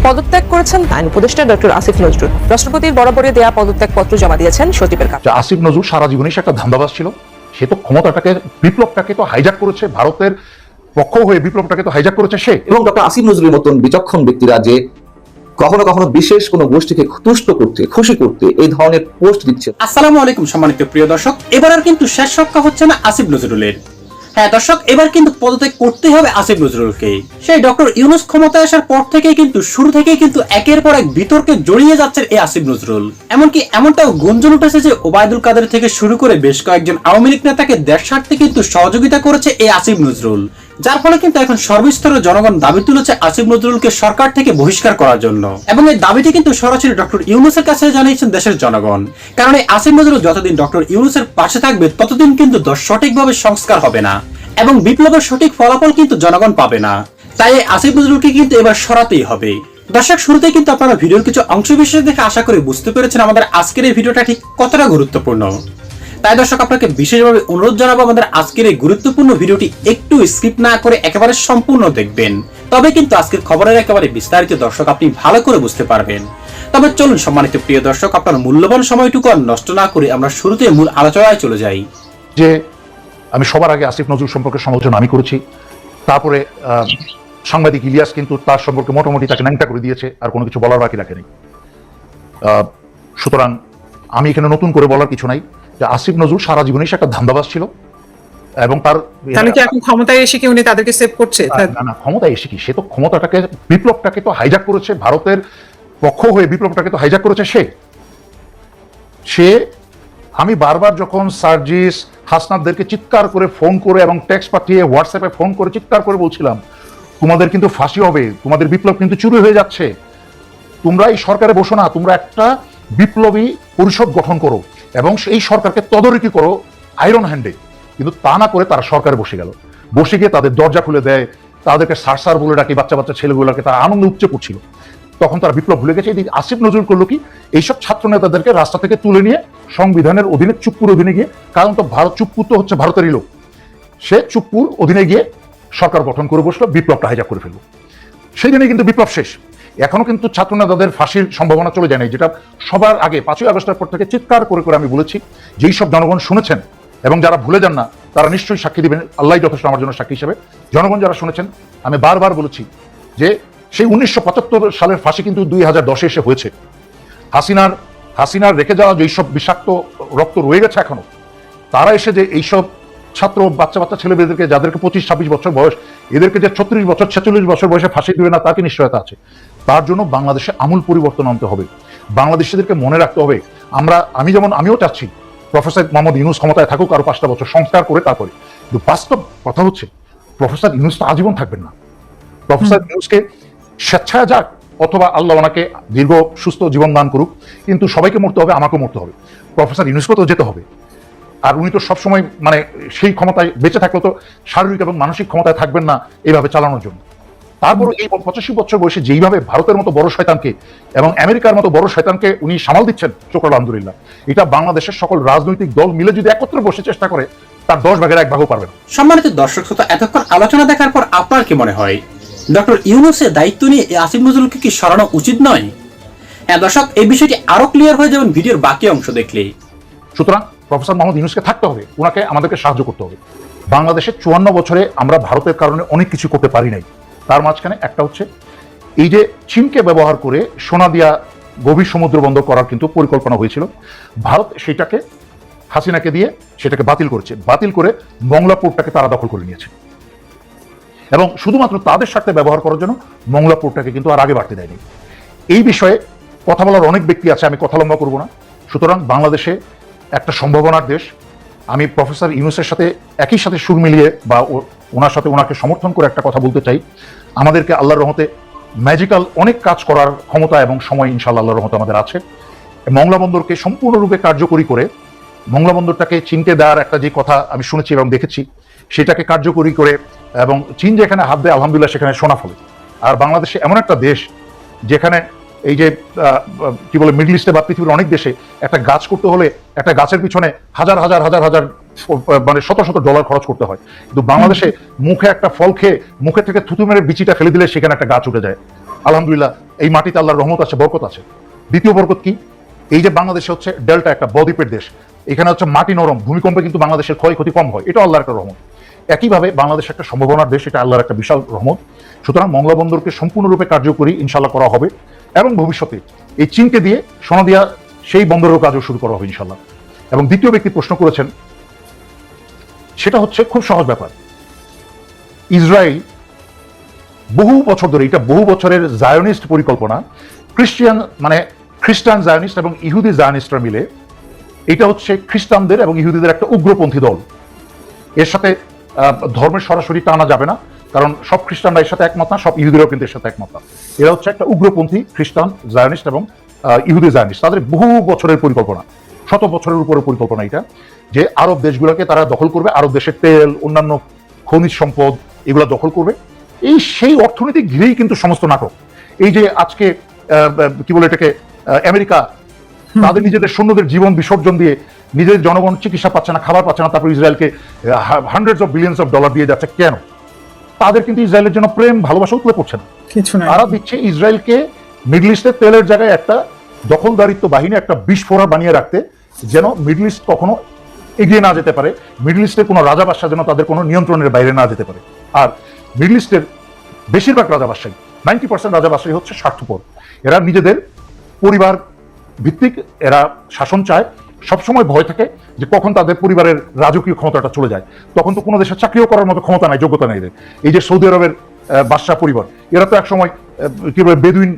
পদত্যাগ করেছেন আইন উপদেষ্টা ডক্টর আসিফ নজরুল। রাষ্ট্রপতির বরাবরে দেয়া পদত্যাগপত্র জমা দিয়েছেন সচিবের কাছে। আসিফ নজরুল সারা জীবনই সে একটা ধান্দাবাজ ছিল। সে তো ক্ষমতাটাকে, বিপ্লবটাকে তো হাইজ্যাক করেছে, ভারতের পক্ষ হয়ে বিপ্লবটাকে তো হাইজ্যাক করেছে সে। এবং ডক্টর আসিফ নজরুলের মতন বিচক্ষণ ব্যক্তিরা যে কখনো কখনো বিশেষ কোনো গোষ্ঠীকে তুষ্ট করতে, খুশি করতে এই ধরনের পোস্ট দিচ্ছে। আসসালামু আলাইকুম সম্মানিত প্রিয় দর্শক, এবার আর কিন্তু শেষ রক্ষা হচ্ছে না আসিফ নজরুলের। হ্যাঁ দর্শক, এবার কিন্তু পদত্যাগ করতে হবে আসিফ নজরুলকে। সেই ডক্টর ইউনূস ক্ষমতায় আসার পর থেকেই কিন্তু শুরু থেকেই কিন্তু একের পর এক বিতর্কে জড়িয়ে যাচ্ছেন এই আসিফ নজরুল। এমনকি এমনটাও গুঞ্জন উঠেছে যে ওবায়দুল কাদের থেকে শুরু করে বেশ কয়েকজন আওয়ামী লীগ নেতাকে দেশ ছাড়তে কিন্তু সহযোগিতা করেছে এই আসিফ নজরুল, যার ফলে কিন্তু এখন সর্বস্তরের জনগণ দাবি তুলেছে আসিফ নজরুলকে সরকার থেকে বহিষ্কার করার জন্য। এবং এই দাবিটি কিন্তু সরাসরি ডক্টর ইউনূসের কাছে জানিয়েছেন দেশের জনগণ। কারণ এই আসিফ নজরুল যতদিন ডক্টর ইউনূসের পাশে থাকবে ততদিন কিন্তু সঠিকভাবে সংস্কার হবে না এবং বিপ্লবের সঠিক ফলাফল কিন্তু জনগণ পাবে না। তাই এই আসিফ নজরুলকে কিন্তু এবার সরাতেই হবে। দর্শক, শুরুতে কিন্তু আপনারা ভিডিওর কিছু অংশবিশেষ দেখে আশা করি বুঝতে পেরেছেন আমাদের আজকের এই ভিডিওটা ঠিক কতটা গুরুত্বপূর্ণ। তাই দর্শক, আপনাকে বিশেষভাবে অনুরোধ জানাবো আমাদের আজকের এই গুরুত্বপূর্ণ ভিডিওটি একটু স্কিপ না করে একেবারে সম্পূর্ণ দেখবেন, তবে কিন্তু আজকের খবরের একেবারে বিস্তারিত দর্শক আপনি ভালো করে বুঝতে পারবেন। তবে চলুন সম্মানিত প্রিয় দর্শক, আপনার মূল্যবান সময়টুকু আর নষ্ট না করে আমরা শুরুতে মূল আলোচনায় চলে যাই। যে আমি সবার আগে আসিফ নজরুল সম্পর্কে সমালোচনা আমি করেছি, তারপরে সাংবাদিক ইলিয়াস কিন্তু তার সম্পর্কে মোটামুটি তাকে ন্যাংটা করে দিয়েছে, আর কোনো কিছু বলার বাকি রাখেনি। সুতরাং আমি এখানে নতুন করে বলার কিছু নাই যে আসিফ নজরুল সারা জীবনই সে একটা ধান্দাবাজ ছিল এবং তার এখন ক্ষমতায় এসে কি উনি তাদেরকে সেভ করছে? না, ক্ষমতায় এসে কি, সে তো ক্ষমতাটাকে, বিপ্লবটাকে তো হাইজ্যাক করেছে, ভারতের পক্ষ হয়ে বিপ্লবটাকে তো হাইজ্যাক করেছে সে। আমি বারবার যখন সার্জিস হাসনাতদেরকে চিৎকার করে ফোন করে এবং টেক্সট পাঠিয়ে হোয়াটসঅ্যাপে ফোন করে চিৎকার করে বলছিলাম, তোমাদের কিন্তু ফাঁসি হবে, তোমাদের বিপ্লব কিন্তু চুরি হয়ে যাচ্ছে, তোমরা এই সরকারে বসো না, তোমরা একটা বিপ্লবী পরিষদ গঠন করো এবং এই সরকারকে তদারকি করো আয়রন হ্যান্ডে। কিন্তু তা না করে তারা সরকারে বসে গেল, বসে গিয়ে তাদের দরজা খুলে দেয়, তাদেরকে সার বলে ডাকি, বাচ্চা বাচ্চা ছেলেগুলোকে তারা আনন্দে উপচে পড়ছিল। তখন তারা বিপ্লব ভুলে গেছে। এদিকে আসিফ নজরুল করলো কি, এইসব ছাত্র নেতাদেরকে রাস্তা থেকে তুলে নিয়ে সংবিধানের অধীনে চুপ্পুর অধীনে গিয়ে, কারণ তো চুপ্পুর তো হচ্ছে ভারতেরই লোক, সে চুপ্পুর অধীনে গিয়ে সরকার গঠন করে বসলো, বিপ্লবটা হাইজ্যাক করে ফেললো। সেই দিনে কিন্তু বিপ্লব শেষ। এখনো কিন্তু ছাত্র নেতাদের ফাঁসির সম্ভাবনা চলে যায় নাই, যেটা সবার আগে 5ই আগস্টের পর থেকে চিৎকার করে করে আমি বলেছি। যেই সব জনগণ শুনেছেন এবং যারা ভুলে যান না তারা নিশ্চয়ই সাক্ষী দিবেন, আল্লাহ যথেষ্ট আমার জন্য সাক্ষী হিসেবে। জনগণ যারা শুনেছেন, আমি বারবার বলেছি যে সেই 1975 সালের ফাঁসি কিন্তু 2010-এ এসে হয়েছে। হাসিনার রেখে যাওয়া যেসব বিষাক্ত রক্ত রয়ে গেছে এখনো, তারা এসে যে এইসব ছাত্র বাচ্চা ছেলেমেয়েদেরকে, যাদেরকে 25-26 বছর বয়স, এদেরকে যে 36 বছর 46 বছর বয়সে ফাঁসি দিবে না তার কি নিশ্চয়তা আছে? তার জন্য বাংলাদেশে আমূল পরিবর্তন আনতে হবে। বাংলাদেশিদেরকে মনে রাখতে হবে, আমিও চাচ্ছি প্রফেসর মোহাম্মদ ইউনূস ক্ষমতায় থাকুক আরো 5টা বছর, সংস্কার করে তারপরে। কিন্তু বাস্তব কথা হচ্ছে প্রফেসর ইউনূস তো আজীবন থাকবেন না। প্রফেসর ইউনূসকে স্বেচ্ছায় যাক অথবা আল্লাহ ওনাকে দীর্ঘ সুস্থ জীবন দান করুক, কিন্তু সবাইকে মরতে হবে, আমাকেও মরতে হবে, প্রফেসর ইউনূসকে তো যেতে হবে। আর উনি তো সবসময় সেই ক্ষমতায় বেঁচে থাকলে তো শারীরিক এবং মানসিক ক্ষমতায় থাকবেন না এইভাবে চালানোর জন্য। তারপর এই 85 বছর বয়সে যেইভাবে ভারতের মতো বড় শয়তানকে এবং আমেরিকার মতো বড় শয়তানকে উনি সামাল দিচ্ছেন, শুকর আলহামদুলিল্লাহ। এটা বাংলাদেশের সকল রাজনৈতিক দল মিলে যদি একত্রে বসে চেষ্টা করে, তার 10 ভাগের 1 ভাগও পারবে না। সম্মানিত দর্শক শ্রোতা, এতক্ষণ আলোচনা দেখার পর আপনার কি মনে হয়, ডক্টর ইউনূসের দায়িত্ব নিয়ে আসিফ নজরুলকে কি সরানো উচিত নয়? হ্যাঁ দর্শক, এই বিষয়টি আরো ক্লিয়ার হয়ে যাবেন ভিডিওর বাকি অংশ দেখলে। সুতরাং প্রফেসর মোহাম্মদ ইউনূসকে থাকতে হবে, ওনাকে আমাদেরকে সাহায্য করতে হবে। বাংলাদেশে 54 বছরে আমরা ভারতের কারণে অনেক কিছু করতে পারি নাই। তার মাঝখানে একটা হচ্ছে এই যে চীনকে ব্যবহার করে সোনাদিয়া গভীর সমুদ্র বন্দর করার কিন্তু পরিকল্পনা হয়েছিল। ভারত সেটাকে হাসিনাকে দিয়ে সেটাকে বাতিল করেছে, বাতিল করে মংলা পোর্টটাকে তারা দখল করে নিয়েছে এবং শুধুমাত্র তাদের স্বার্থে ব্যবহার করার জন্য মংলা পোর্টটাকে কিন্তু আর আগে বাড়তে দেয়নি। এই বিষয়ে কথা বলার অনেক ব্যক্তি আছে, আমি কথা লম্বা করবো না। সুতরাং বাংলাদেশে একটা সম্ভাবনার দেশ। আমি প্রফেসর ইউনূসের সাথে একই সাথে সুর মিলিয়ে বা ওনাকে সমর্থন করে একটা কথা বলতে চাই, আমাদেরকে আল্লাহর রহমতে ম্যাজিক্যাল অনেক কাজ করার ক্ষমতা এবং সময় ইনশাআল্লাহ আল্লাহর রহমতে আমাদের আছে। মংলা বন্দরকে সম্পূর্ণরূপে কার্যকরী করে, মংলা বন্দরটাকে চীনকে দেওয়ার একটা যে কথা আমি শুনেছি এবং দেখেছি, সেটাকে কার্যকরী করে এবং চীন যেখানে হাত দেয় আলহামদুলিল্লাহ সেখানে সোনা ফলে। আর বাংলাদেশে এমন একটা দেশ যেখানে এই যে কি বলে মিডল ইস্টে বা পৃথিবীর অনেক দেশে একটা গাছ করতে হলে একটা গাছের পিছনে হাজার হাজার হাজার হাজার শত শত ডলার খরচ করতে হয়, কিন্তু বাংলাদেশে মুখে একটা ফল খেয়ে মুখে থেকে থুতু মেরে বিচিটা ফেলে দিলে সেখানে একটা গাছ উঠে যায়। আলহামদুলিল্লাহ এই মাটিতে আল্লাহর রহমত আছে, বরকত আছে। দ্বিতীয় বরকত কি? এই যে বাংলাদেশে হচ্ছে ডেল্টা, একটা বদ্বীপের দেশ, এখানে হচ্ছে মাটি নরম, ভূমিকম্পে কিন্তু বাংলাদেশের ক্ষয়ক্ষতি কম হয়, এটা আল্লাহর একটা রহমত। একইভাবে বাংলাদেশ একটা সম্ভাবনার দেশ, এটা আল্লাহর একটা বিশাল রহমত। সুতরাং মংলা বন্দরকে সম্পূর্ণরূপে কার্যকরী ইনশাল্লাহ করা হবে, এবং ভবিষ্যতে এই চীনকে দিয়ে সোনাদিয়া সেই বন্দরের কাজও শুরু করা হবে ইনশাল্লাহ। এবং দ্বিতীয় ব্যক্তি প্রশ্ন করেছেন, সেটা হচ্ছে খুব সহজ ব্যাপার। ইসরায়েল বহু বছর ধরে, এটা বহু বছরের জায়নিস্ট পরিকল্পনা, খ্রিস্টান জায়নিস্ট এবং ইহুদি জায়নিস্টরা মিলে, এটা হচ্ছে খ্রিস্টানদের এবং ইহুদিদের একটা উগ্রপন্থী দল। এর সাথে ধর্মের সরাসরি টানা যাবে না, কারণ সব খ্রিস্টানরা এর সাথে একমত না, সব ইহুদিরাও কিন্তু এর সাথে একমত না। এরা হচ্ছে একটা উগ্রপন্থী খ্রিস্টান জায়নিস্ট এবং ইহুদি জায়নিস্ট। তাদের বহু বছরের পরিকল্পনা, শত বছরের উপরে পরিকল্পনা এটা, যে আরব দেশগুলোকে তারা দখল করবে, আরব দেশের তেল, অন্যান্য খনিজ সম্পদ এগুলো দখল করবে। সেই অর্থনীতি ঘিরেই কিন্তু সমস্ত নাটক। এই যে আজকে কি বলে এটাকে, আমেরিকা তাদের নিজেদের সৈন্যদের জীবন বিসর্জন দিয়ে নিজের জনগণ চিকিৎসা পাচ্ছে না, খাবার পাচ্ছে না, তারপর ইসরায়েলকে hundreds of billions of dollar দিয়ে যাচ্ছে। কেন? তাদের কিন্তু ইসরায়েলের জন্য প্রেম ভালোবাসা উতলে পড়ছে না। তারা দিচ্ছে ইসরায়েলকে মিডল ইস্টের তেলের জায়গায় একটা দখলদারিত্ব বাহিনী, একটা বিস্ফোরক বানিয়ে রাখতে, যেন মিডল ইস্ট কখনো এগিয়ে না যেতে পারে, মিডল ইস্টের কোনো রাজা বাদশাহ যেন তাদের কোনো নিয়ন্ত্রণের বাইরে না যেতে পারে। আর মিডল ইস্টের বেশিরভাগ রাজা বাদশাহী, 90% রাজা বাদশাহী হচ্ছে স্বার্থপর। এরা নিজেদের পরিবার ভিত্তিক এরা শাসন চায়, সবসময় ভয় থাকে যে কখন তাদের পরিবারের রাজকীয় ক্ষমতাটা চলে যায়। তখন তো কোনো দেশের চাকরিও করার মতো ক্ষমতা নাই, যোগ্যতা নেই। এই যে সৌদি আরবের বাদশাহ পরিবার, এরা তো একসময় কি বলে বেদুইন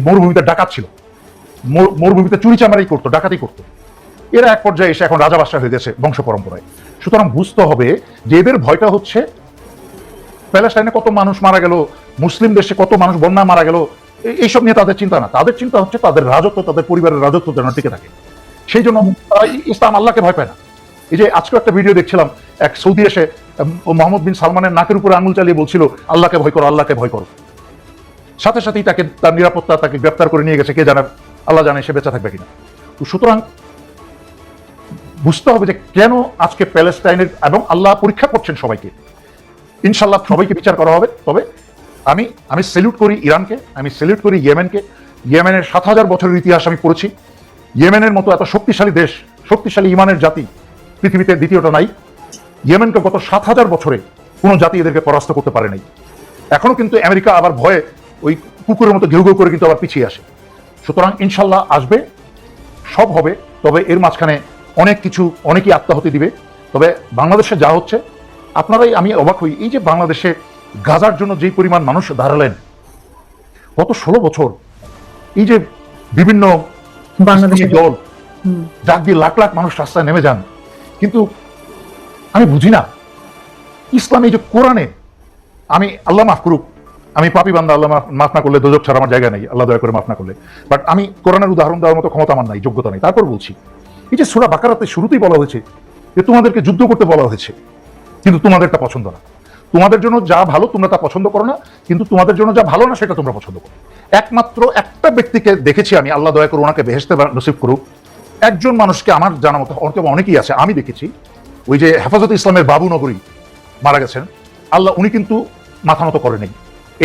মরুভূমিতে ডাকাত ছিল, মরুভূমিতে চুরি চামারি করতো, ডাকাতি করতো। এরা এক পর্যায়ে এসে এখন রাজা বাদশাহ হয়ে গেছে বংশ পরম্পরায়। সুতরাং বুঝতে হবে যে এদের ভয়টা হচ্ছে প্যালেস্টাইনে কত মানুষ মারা গেল, মুসলিম দেশে কত মানুষ বন্যায় মারা গেল, এইসব নিয়ে তাদের চিন্তা না। তাদের চিন্তা হচ্ছে তাদের রাজত্ব, তাদের পরিবারের রাজত্ব যেন টিকে থাকে। সেই জন্য ইসলাম আল্লাহকে ভয় পায় না। এই যে আজকে একটা ভিডিও দেখছিলাম, এক সৌদি এসে মোহাম্মদ বিন সালমানের নাকের উপরে আঙুল চালিয়ে বলছিল আল্লাহকে ভয় করো, আল্লাহকে ভয় করো। সাথে সাথেই তাকে, তার নিরাপত্তা, তাকে গ্রেপ্তার করে নিয়ে গেছে, কে জানে, আল্লাহ জানে সে বেঁচে থাকবে কিনা। তো সুতরাং বুঝতে হবে যে কেন আজকে প্যালেস্টাইনের, এবং আল্লাহ পরীক্ষা করছেন সবাইকে, ইনশাল্লাহ সবাইকে বিচার করা হবে। তবে আমি সেলিউট করি ইরানকে, আমি সেলিউট করি ইয়েমেনকে। ইয়েমেনের 7000 বছরের ইতিহাস আমি পড়েছি। ইয়েমেনের মতো এত শক্তিশালী দেশ, শক্তিশালী ইমানের জাতি পৃথিবীতে দ্বিতীয়টা নাই। ইয়েমেনকে গত 7000 বছরে কোনো জাতি এদেরকে পরাস্ত করতে পারে নাই। এখনো কিন্তু আমেরিকা আবার ভয়ে ওই কুকুরের মতো ঘেউ ঘেউ করে কিন্তু আবার পিছিয়ে আসে। সুতরাং ইনশাল্লাহ আসবে, সব হবে। তবে এর মাঝখানে অনেক কিছু, অনেকেই আত্মাহুতি দিবে। তবে বাংলাদেশে যা হচ্ছে, আপনারাই, আমি অবাক হই, এই যে বাংলাদেশে গাজার জন্য যেই পরিমাণ মানুষ দাঁড়ালেন গত 16 বছর, এই যে বিভিন্ন বাংলাদেশের দল ডাক দিয়ে লাখ লাখ মানুষ রাস্তায় নেমে যান, কিন্তু আমি বুঝি না ইসলাম, এই যে কোরআনে, আমি আল্লাহ মাফ করুক, আমি পাপী বান্দা, আল্লাহ মাফ না করলে দোজখ ছাড়া আমার জায়গা নেই, আল্লাহ দয়া করে মাফ না করলে, বাট আমি কোরআনের উদাহরণ দেওয়ার মতো ক্ষমতা আমার নাই, যোগ্যতা নেই। তারপর বলছি, এই যে সূরা বাকারাতে শুরুতেই বলা হয়েছে যে তোমাদেরকে যুদ্ধ করতে বলা হয়েছে, কিন্তু তোমাদেরটা পছন্দ না। তোমাদের জন্য যা ভালো তোমরা তা পছন্দ করো না, কিন্তু তোমাদের জন্য যা ভালো না সেটা তোমরা পছন্দ করো। একমাত্র একটা ব্যক্তিকে দেখেছি আমি, আল্লাহ দয়া করে ওনাকে বেহেশতে নসিব করুক, একজন মানুষকে আমার জানা মতো, অনেকেই আছে, আমি দেখেছি, ওই যে হেফাজত ইসলামের বাবু নগরী মারা গেছেন, আল্লাহ, উনি কিন্তু মাথা নত করেনি।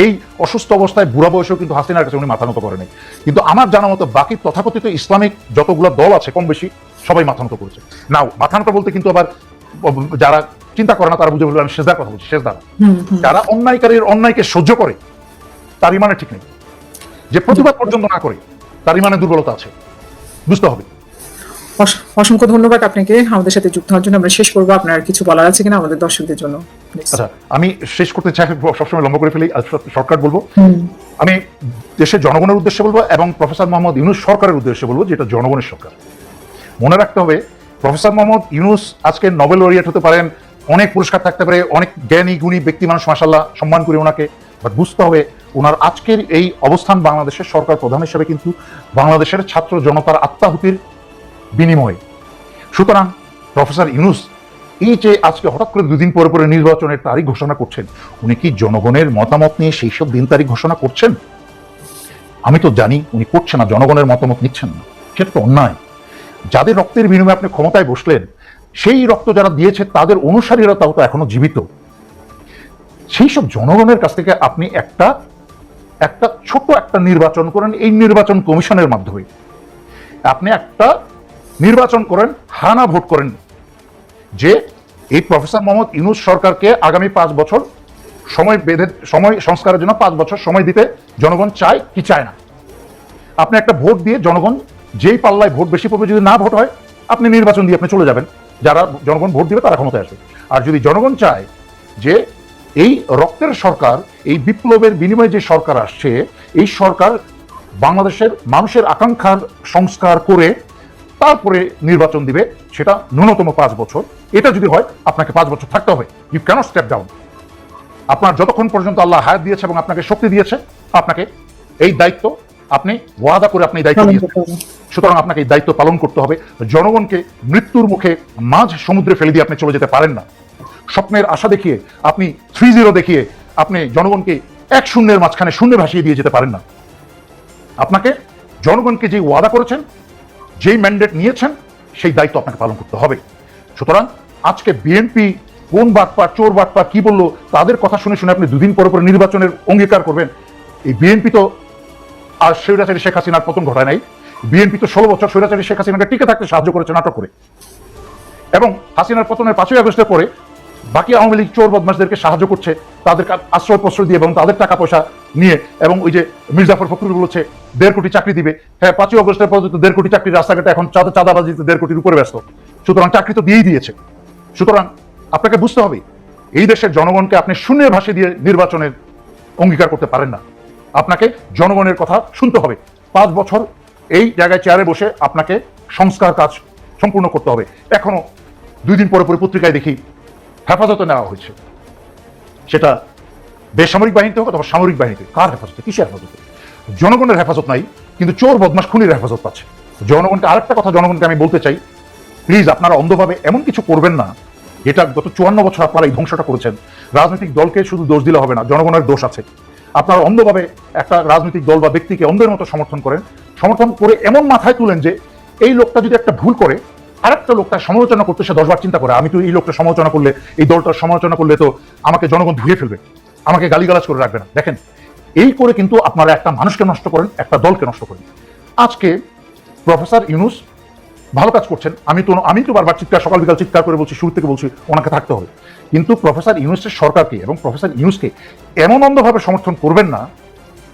এই অসুস্থ অবস্থায় বুড়া বয়সেও কিন্তু হাসিনার কাছে উনি মাথা নত করেনি। কিন্তু আমার জানা মতো বাকি তথাকথিত ইসলামিক যতগুলো দল আছে কম বেশি সবাই মাথা নত করেছে। নাও মাথা নত বলতে কিন্তু আবার যারা চিন্তা করে না তারা বুঝে বলবে আমি সেজদার কথা বলছি, সেজদা না। যারা অন্যায়কারীর অন্যায়কে সহ্য করে তার ইমানে ঠিক নেই, যে প্রতিবাদ পর্যন্ত না করে তার ইমানে দুর্বলতা আছে, বুঝতে হবে। অসংখ্য ধন্যবাদ আপনাকে আমাদের সাথে যুক্ত হওয়ার জন্য। আমরা শেষ করবো, আপনার কিছু বলার আছে কিনা আমাদের দর্শকদের জন্য? আচ্ছা, আমি শেষ করতে চাই, সবসময় লম্বা করে ফেলি, শর্টকাট বলবো। আমি দেশের জনগণের উদ্দেশ্যে বলবো এবং প্রফেসর মোহাম্মদ ইউনূস সরকারের উদ্দেশ্যে বলবো, যেটা জনগণের সরকার। মনে রাখতে হবে, প্রফেসর মোহাম্মদ ইউনূস আজকে নোবেল লরিয়েট হতে পারেন, অনেক পুরস্কার থাকতে পারে, অনেক জ্ঞানী গুণী ব্যক্তি মানুষ, মাশাআল্লাহ, সম্মান করি ওনাকে, বাট বুঝতে হবে ওনার আজকের এই অবস্থান বাংলাদেশের সরকার প্রধান হিসেবে কিন্তু বাংলাদেশের ছাত্র জনতার আত্মাহুতির বিনিময়ে। সুতরাং প্রফেসর ইউনূস এই যে আজকে হঠাৎ করে 2 দিন পরে পরে নির্বাচনের তারিখ ঘোষণা করছেন, উনি কি জনগণের মতামত নিয়ে সেই সব দিন তারিখ ঘোষণা করছেন? আমি তো জানি উনি করছেন না, জনগণের মতামত নিচ্ছেন না, সেটা তো অন্যায়। যাদের রক্তের বিনিময়ে আপনি ক্ষমতায় বসলেন, সেই রক্ত যারা দিয়েছে তাদের অনুসারীরা তাও তো এখনো জীবিত। সেই সব জনগণের কাছ থেকে আপনি একটা একটা ছোট একটা নির্বাচন করেন এই নির্বাচন কমিশনের মাধ্যমে। আপনি একটা নির্বাচন করেন, হানা ভোট করেন যে এই প্রফেসর মোহাম্মদ ইউনূস সরকারকে আগামী 5 বছর সময় সংস্কারের জন্য 5 বছর সময় দিতে জনগণ চায় কি চায় না। আপনি একটা ভোট দিয়ে জনগণ যেই পাল্লায় ভোট বেশি পড়বে, যদি না ভোট হয় আপনি নির্বাচন দিয়ে আপনি চলে যাবেন, যারা জনগণ ভোট দিবে তারা ক্ষমতায় আসবে। আর যদি জনগণ চায় যে এই রক্তের সরকার, এই বিপ্লবের বিনিময়ে যে সরকার আসছে, এই সরকার বাংলাদেশের মানুষের আকাঙ্ক্ষার সংস্কার করে তারপরে নির্বাচন দিবে, সেটা ন্যূনতম 5 বছর। এটা যদি হয় আপনাকে 5 বছর থাকতে হবে। You can't step down. আপনার যতক্ষণ পর্যন্ত আল্লাহ হায়াত দিয়েছে এবং আপনাকে শক্তি দিয়েছে, আপনাকে এই দায়িত্ব আপনি ওয়াদা করে আপনি এই দায়িত্ব দিয়েছেন, সুতরাং আপনাকে এই দায়িত্ব পালন করতে হবে। জনগণকে মৃত্যুর মুখে মাঝ সমুদ্রে ফেলে দিয়ে আপনি চলে যেতে পারেন না। স্বপ্নের আশা দেখিয়ে আপনি 3-0 দেখিয়ে আপনি জনগণকে 1-0 মাঝখানে শূন্যে ভাসিয়ে দিয়ে যেতে পারেন না। আপনাকে জনগণকে যে ওয়াদা করেছেন, যেই ম্যান্ডেট নিয়েছেন, সেই দায়িত্ব আপনাকে পালন করতে হবে। সুতরাং আজকে বিএনপি কোন বাটপার, চোর বাটপার কি বললো, তাদের কথা শুনে শুনে আপনি 2 দিন পরে পরে নির্বাচনের অঙ্গীকার করবেন। এই বিএনপি তো আর স্বৈরাচারী শেখ হাসিনার পতন ঘটায় নাই। বিএনপি তো 16 বছর স্বৈরাচারী শেখ হাসিনাকে টিকে থাকতে সাহায্য করেছে নাটক করে, এবং হাসিনার পতনের 5ই আগস্টের পরে বাকি আওয়ামী লীগ চোর বদমাশদেরকে সাহায্য করছে, তাদের আশ্রয় প্রশ্রয় দিয়ে এবং তাদের টাকা পয়সা নিয়ে। এবং ওই যে মির্জাফর ফখরুল বলেছে 1.5 কোটি চাকরি দিবে। হ্যাঁ, 5ই আগস্টের পর্যন্ত 1.5 কোটি চাকরি, রাস্তাঘাটে এখন চাঁদাবাজিতে 1.5 কোটির উপরে ব্যস্ত। সুতরাং চাকরি তো দিয়েই দিয়েছে। সুতরাং আপনাকে বুঝতে হবে, এই দেশের জনগণকে আপনি শূন্য ভাষী দিয়ে নির্বাচনের অঙ্গীকার করতে পারেন না। আপনাকে জনগণের কথা শুনতে হবে। 5 বছর এই জায়গায় চেয়ারে বসে আপনাকে সংস্কার কাজ সম্পূর্ণ করতে হবে। এখনো 2 দিন পরে পরে পত্রিকায় দেখি হেফাজতে নেওয়া হয়েছে, সেটা বেসামরিক বাহিনীতে হোক অথবা সামরিক বাহিনীতে। কার হেফাজতে? কিসের হেফাজতে? জনগণের হেফাজত নাই, কিন্তু চোর বদমাশ খুনির হেফাজত পাচ্ছে। জনগণকে আরেকটা কথা জনগণকে আমি বলতে চাই, প্লিজ আপনারা অন্ধভাবে এমন কিছু করবেন না যেটা গত 54 বছর আপনারা এই ধ্বংসটা করেছেন। রাজনৈতিক দলকে শুধু দোষ দিলে হবে না, জনগণের দোষ আছে। আপনারা অন্ধভাবে একটা রাজনৈতিক দল বা ব্যক্তিকে অন্ধের মতো সমর্থন করেন, সমর্থন করে এমন মাথায় তুলেন যে এই লোকটা যদি একটা ভুল করে আরেকটা লোকটা সমালোচনা করতে সে 10 বার চিন্তা করে, আমি তো এই লোকটা সমালোচনা করলে, এই দলটার সমালোচনা করলে তো আমাকে জনগণ ধুয়ে ফেলবে, আমাকে গালিগালাজ করে রাখবে না। দেখেন, এই করে কিন্তু আপনারা একটা মানুষকে নষ্ট করেন, একটা দলকে নষ্ট করেন। আজকে প্রফেসর ইউনূস ভালো কাজ করছেন, আমি তো বারবার সকাল বিকাল চিৎকার করে বলছি, শুরু থেকে বলছি ওনাকে থাকতে হবে। কিন্তু প্রফেসর ইউনূসের সরকারকে এবং প্রফেসর ইউনূসকে এমন অন্ধভাবে সমর্থন করবেন না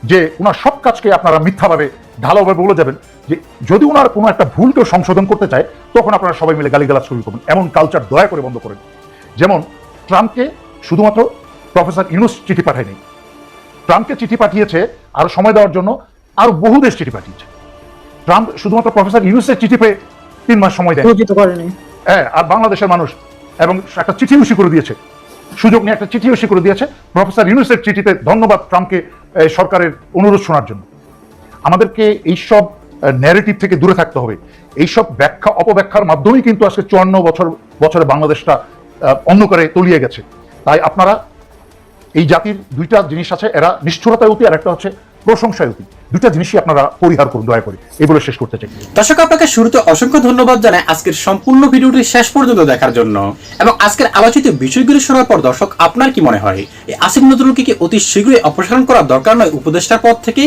যে ওনার সব কাজকে আপনারা মিথ্যাভাবে ঢালাওভাবে বলে যাবেন, যে যদি ওনার কোনো একটা ভুল কেউ সংশোধন করতে চায় তখন আপনারা সবাই মিলে গালিগালাজ শুরু করবেন। এমন কালচার দয়া করে বন্ধ করেন। যেমন ট্রাম্পকে শুধুমাত্র প্রফেসর ইউনূস চিঠি পাঠায়নি, ট্রাম্পকে চিঠি পাঠিয়েছে আরো সময় দেওয়ার জন্য আরো বহু দেশ চিঠি পাঠিয়েছে। ট্রাম্প শুধুমাত্র প্রফেসর ইউনূসের চিঠি পেয়ে 3 মাস সময় দেয়। হ্যাঁ, আর বাংলাদেশের মানুষ এবং একটা চিঠি ইস্যু করে দিয়েছে, সুযোগ নিয়ে একটা চিঠি ইস্যু করে দিয়েছে প্রফেসর ইউনূসের চিঠিতে ধন্যবাদ ট্রাম্পকে সরকারের অনুরোধ শোনার জন্য। আমাদেরকে এইসব ন্যারেটিভ থেকে দূরে থাকতে হবে। এইসব ব্যাখ্যা অপব্যাখ্যার মাধ্যমেই কিন্তু আজকে 54 বছরে বাংলাদেশটা অন্ধকারে তলিয়ে গেছে। তাই আপনারা, এই জাতির 2টা জিনিস আছে, এরা নিষ্ঠুরতায় অতি আর একটা হচ্ছে প্রশংসায় অতি। 2টা জিনিসই আপনারা পরিহার করুন দয়া করে, এই বলে শেষ করতে চাই। দর্শক, আপনাকে শুরুতে অসংখ্য ধন্যবাদ জানাই আজকের সম্পূর্ণ ভিডিওটি শেষ পর্যন্ত দেখার জন্য। এবং আজকের আলোচিত বিষয়গুলি শোনার পর দর্শক আপনার কি মনে হয়, এই আসিফ নজরুলকে কি অতি শীঘ্রই অপসারণ করা দরকার নয় উপদেষ্টার পদ থেকে?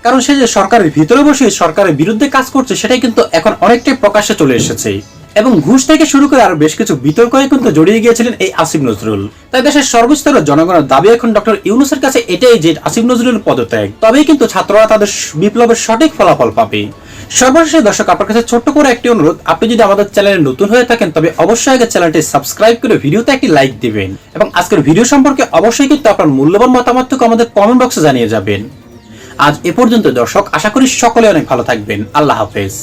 কারণ সে যে সরকারের ভিতরে বসে সরকারের বিরুদ্ধে কাজ করছে সেটাই কিন্তু এখন অনেকটাই প্রকাশ্যে চলে এসেছে। এবং ঘুষ থেকে শুরু করে আরো বেশ কিছু বিতর্কে কিন্তু জড়িয়ে গিয়েছিলেন এই আসিফ নজরুল। তাই দেশের সর্বস্তরের জনগণের দাবি এখন ডক্টর ইউনূসের কাছে এটাই যে আসিফ নজরুল পদত্যাগ, তবেই কিন্তু ছাত্ররা তাদের বিপ্লবের সঠিক ফলাফল পাবে। সর্বশেষে দর্শক, আপনার কাছে ছোট্ট করে একটি অনুরোধ, আপনি যদি আমাদের চ্যানেলে নতুন হয়ে থাকেন তবে অবশ্যই আগে চ্যানেলটি সাবস্ক্রাইব করে ভিডিওতে একটি লাইক দিবেন এবং আজকের ভিডিও সম্পর্কে অবশ্যই কিন্তু আপনার মূল্যবান মতামতটুকু আমাদের কমেন্ট বক্সে জানিয়ে যাবেন। আজ এ পর্যন্ত দর্শক, আশা করি সকলে অনেক ভালো থাকবেন। আল্লাহ হাফেজ।